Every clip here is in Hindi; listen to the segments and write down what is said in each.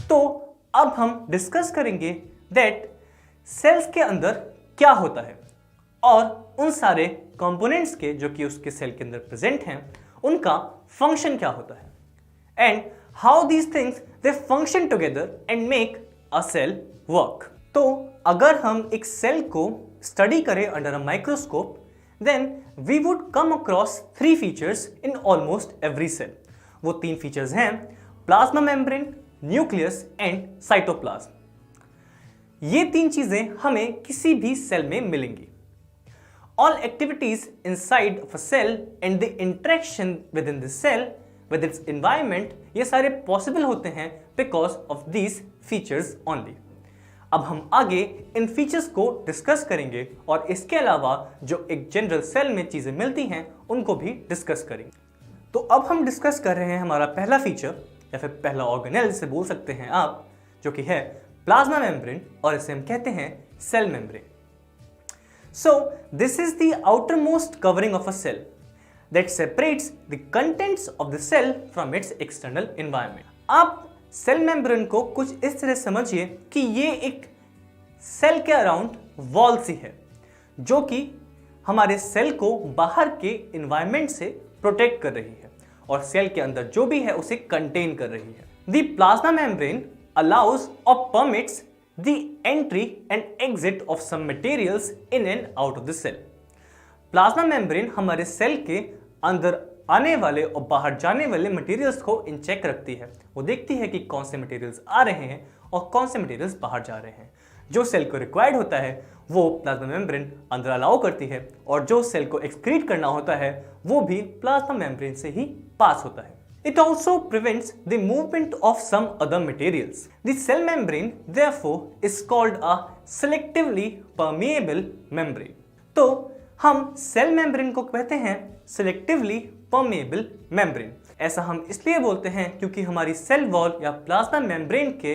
तो अब हम डिस्कस करेंगे दैट सेल्स के अंदर क्या होता है और उन सारे कंपोनेंट्स के जो कि उसके सेल के अंदर प्रेजेंट हैं उनका फंक्शन क्या होता है and how these things they function together and make a cell work. तो अगर हम एक सेल को स्टडी करें under a microscope then we would come across 3 features in almost every cell. वो 3 फीचर्स हैं plasma membrane, nucleus and cytoplasm. ये 3 चीजें हमें किसी भी सेल में मिलेंगी। All activities inside of a cell and the interaction within the cell with its environment ये सारे possible होते हैं because of these features only। अब हम आगे इन फीचर्स को डिस्कस करेंगे और इसके अलावा जो एक जनरल सेल में चीजें मिलती हैं उनको भी डिस्कस करेंगे। तो अब हम डिस्कस कर रहे हैं हमारा पहला फीचर या फिर पहला ऑर्गेनेल से बोल सकते हैं आप, जो कि है प्लाज्मा मेम्ब्रेन और इसे हम कहते हैं cell membrane. So this is the outermost covering of a cell that separates the contents of the cell from its external environment। आप सेल मेम्ब्रेन को कुछ इस तरह समझिए कि ये एक सेल के अराउंड वॉल सी है जो कि हमारे सेल को बाहर के एनवायरनमेंट से प्रोटेक्ट कर रही है और सेल के अंदर जो भी है उसे कंटेन कर रही है। The plasma membrane allows or permits the entry and exit of some materials in and out of the cell। Plasma membrane हमारे सेल के अंदर आने वाले और बाहर जाने वाले मटेरियल्स को इन चेक रखती है। वो देखती है कि कौन से मटेरियल्स आ रहे हैं और कौन से मटेरियल्स बाहर जा रहे हैं। जो सेल को रिक्वायर्ड होता है वो प्लाज्मा मेम्ब्रेन अंदर अलाउ करती है और जो सेल को एक्सक्रीट करना होता है वो भी प्लाज्मा मेम्ब्रेन से ही पास होता है। It also prevents the movement of some other materials। The cell membrane therefore is called a selectively permeable membrane। तो हम सेल मेम्ब्रेन को कहते हैं selectively permeable membrane। ऐसा हम इसलिए बोलते हैं क्योंकि हमारी सेल वॉल या प्लाज्मा मेम्ब्रेन के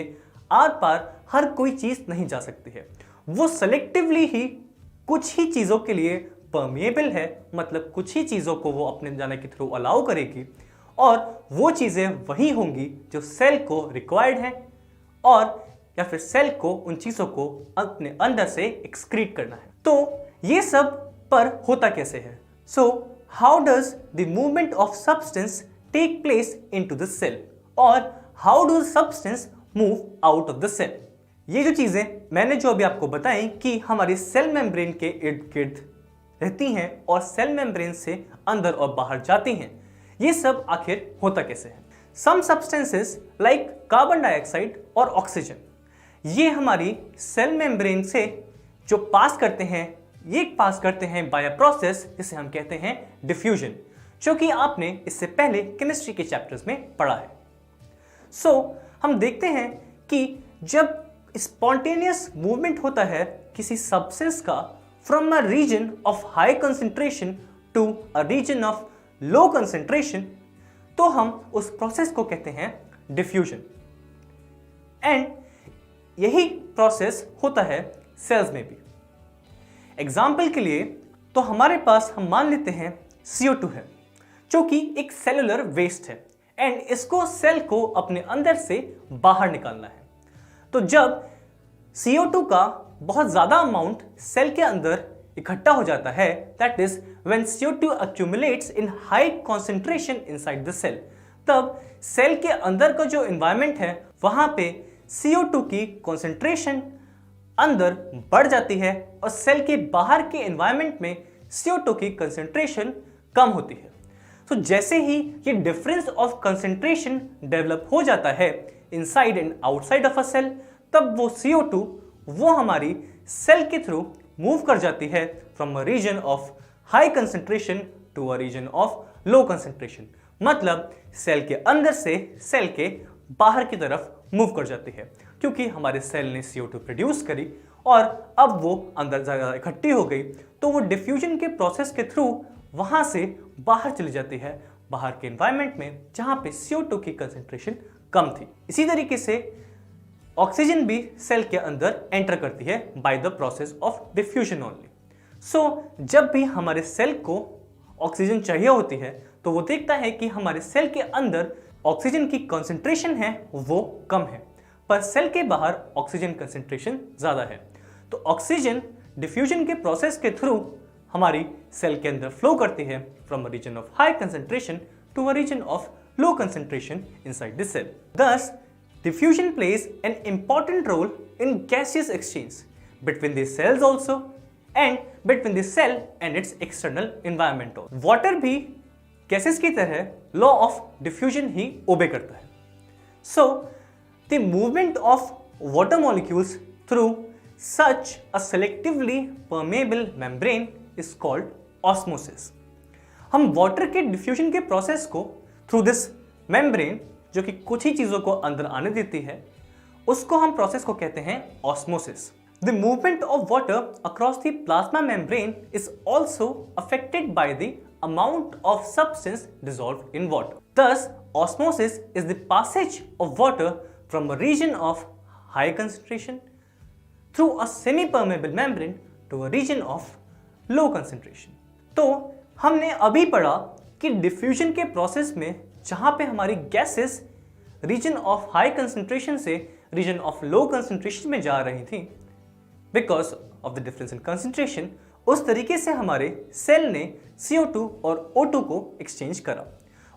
आर पार हर कोई चीज नहीं जा सकती है। वो सेलेक्टिवली ही कुछ ही चीजों के लिए परमिएबल है, मतलब कुछ ही चीजों को वो अपने जाने के थ्रू अलाउ करेगी और वो चीजें वही होंगी जो सेल को रिक्वायर्ड है और या फिर सेल को उन चीजों को अपने अंदर से एक्सक्रीट करना है। तो ये सब पर होता कैसे है? So how does the movement of substance take place into the cell और how do substance move out of the cell? ये जो चीजें मैंने जो अभी आपको बताई कि हमारी सेल मेम्ब्रेन के इर्द गिर्द रहती हैं और सेल मेम्ब्रेन से अंदर और बाहर जाती हैं, ये सब आखिर होता कैसे है? Some substances like carbon dioxide और ऑक्सीजन ये हमारी सेल मेम्ब्रेन से जो पास करते हैं, ये पास करते हैं बाय अ प्रोसेस जिसे हम कहते हैं डिफ्यूजन, जो कि आपने इससे पहले केमिस्ट्री के चैप्टर्स में पढ़ा है। सो हम देखते हैं कि जब स्पॉन्टेनियस मूवमेंट होता है किसी सब्सटेंस का from a region of high concentration to a region of low concentration, तो हम उस प्रोसेस को कहते हैं डिफ्यूजन। एंड यही प्रोसेस होता है सेल्स में भी। एग्जाम्पल के लिए तो हमारे पास हम मान लेते हैं CO2 है जो कि एक सेलुलर वेस्ट है एंड इसको सेल को अपने अंदर से बाहर निकालना है। तो जब CO2 का बहुत ज्यादा अमाउंट सेल के अंदर इकट्ठा हो जाता है, that is when CO2 accumulates in high concentration inside the cell, तब सेल के अंदर का जो एनवायरनमेंट है वहां पे CO2 की कॉन्सेंट्रेशन अंदर बढ़ जाती है और सेल के बाहर के एनवायरनमेंट में CO2 की कंसेंट्रेशन कम होती है। तो जैसे ही ये डिफरेंस ऑफ कंसेंट्रेशन डेवलप हो जाता है inside and outside of a cell, तब वो CO2 वो हमारी सेल के थ्रू मूव कर जाती है from a region of high concentration to a region of low concentration, मतलब सेल के अंदर से सेल के बाहर की तरफ मूव कर जाती है क्योंकि हमारे सेल ने CO2 प्रोड्यूस करी और अब वो अंदर ज़्यादा इकट्ठी हो गई, तो वो डिफ्यूजन के प्रोसेस के थ्रू वहां से बाहर चली जाती है बाहर के एनवायरनमेंट में जहां पे CO2 की कंसेंट्रेशन कम थी। इसी तरीके से ऑक्सीजन भी सेल के अंदर एंटर करती है by the process of diffusion only. So जब भी हमारे सेल को ऑक्सीजन चाहिए होती है तो वो देखता है कि हमारे सेल के अंदर ऑक्सीजन की कंसंट्रेशन है वो कम है, पर सेल के बाहर ऑक्सीजन कंसेंट्रेशन ज़्यादा है। तो ऑक्सीजन डिफ्यूजन के प्रोसेस के थ्रू हमारी सेल के अंदर फ्लो करती है from a region of high concentration to a region of low concentration inside the cell. Thus, diffusion plays an important role in gaseous exchange between the cells also and between the cell and its external environment. Water भी gases की तरह law of diffusion he obey करता है. So, the movement of water molecules through such a selectively permeable membrane is called osmosis. हम water के diffusion के process को थ्रू दिस मेम्ब्रेन, जो कि कुछ ही चीजों को अंदर आने देती है, उसको हम प्रोसेस को कहते हैं osmosis. The movement of water across the plasma membrane is also affected by the amount of substance dissolved in water. Thus, osmosis is the passage of water from a region of high concentration through a semi-permeable membrane to a region of low concentration. तो हमने अभी पढ़ा कि डिफ्यूजन के प्रोसेस में जहां पे हमारी gases region of high concentration से रीजन ऑफ लो कंसंट्रेशन में जा रही थी because of the difference in concentration, उस तरीके से हमारे सेल ने CO2 और O2 को एक्सचेंज करा।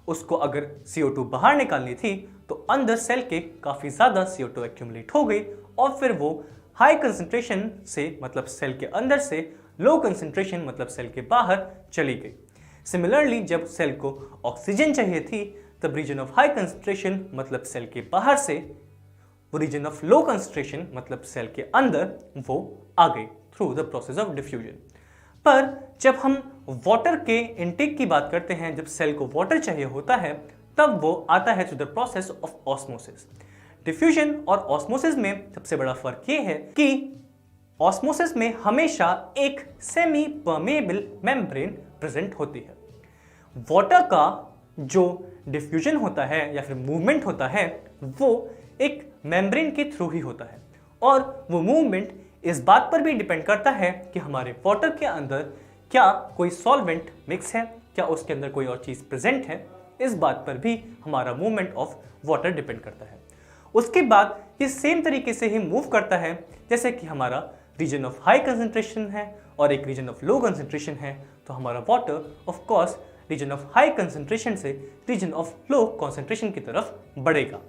उसको अगर CO2 बाहर निकालनी थी तो अंदर सेल के काफ़ी ज़्यादा CO2 एक्यूमुलेट हो गई और फिर वो हाई कंसंट्रेशन से मतलब सेल के अंदर से लो कंसंट्रेशन मतलब सेल के बाहर चली गई। सिमिलरली जब सेल को ऑक्सीजन चाहिए थी तब रीजन ऑफ हाई कंसंट्रेशन मतलब सेल के बाहर से वो रीजन ऑफ लो कंसंट्रेशन मतलब सेल के अंदर वो आ गई through the process of diffusion. पर जब हम वाटर के इनटेक की बात करते हैं, जब सेल को वाटर चाहिए होता है तब वो आता है through the process of osmosis. Diffusion और ऑस्मोसिस में सबसे बड़ा फर्क ये है कि ऑस्मोसिस में हमेशा एक सेमी परमेबल मेम्ब्रेन प्रेजेंट होती है। वाटर का जो डिफ्यूजन होता है या फिर मूवमेंट होता है वो एक मेम्ब्रेन के थ्रू ही होता है और वो मूवमेंट इस बात पर भी डिपेंड करता है कि हमारे वाटर के अंदर क्या कोई सॉल्वेंट मिक्स है, क्या उसके अंदर कोई और चीज़ प्रेजेंट है, इस बात पर भी हमारा मूवमेंट ऑफ वाटर डिपेंड करता है। उसके बाद ये सेम तरीके से ही मूव करता है जैसे कि हमारा रीजन ऑफ हाई कंसंट्रेशन है और एक रीजन ऑफ लो कंसंट्रेशन है, तो हमारा water of course region of high concentration से रीजन ऑफ लो कंसंट्रेशन की तरफ बढ़ेगा।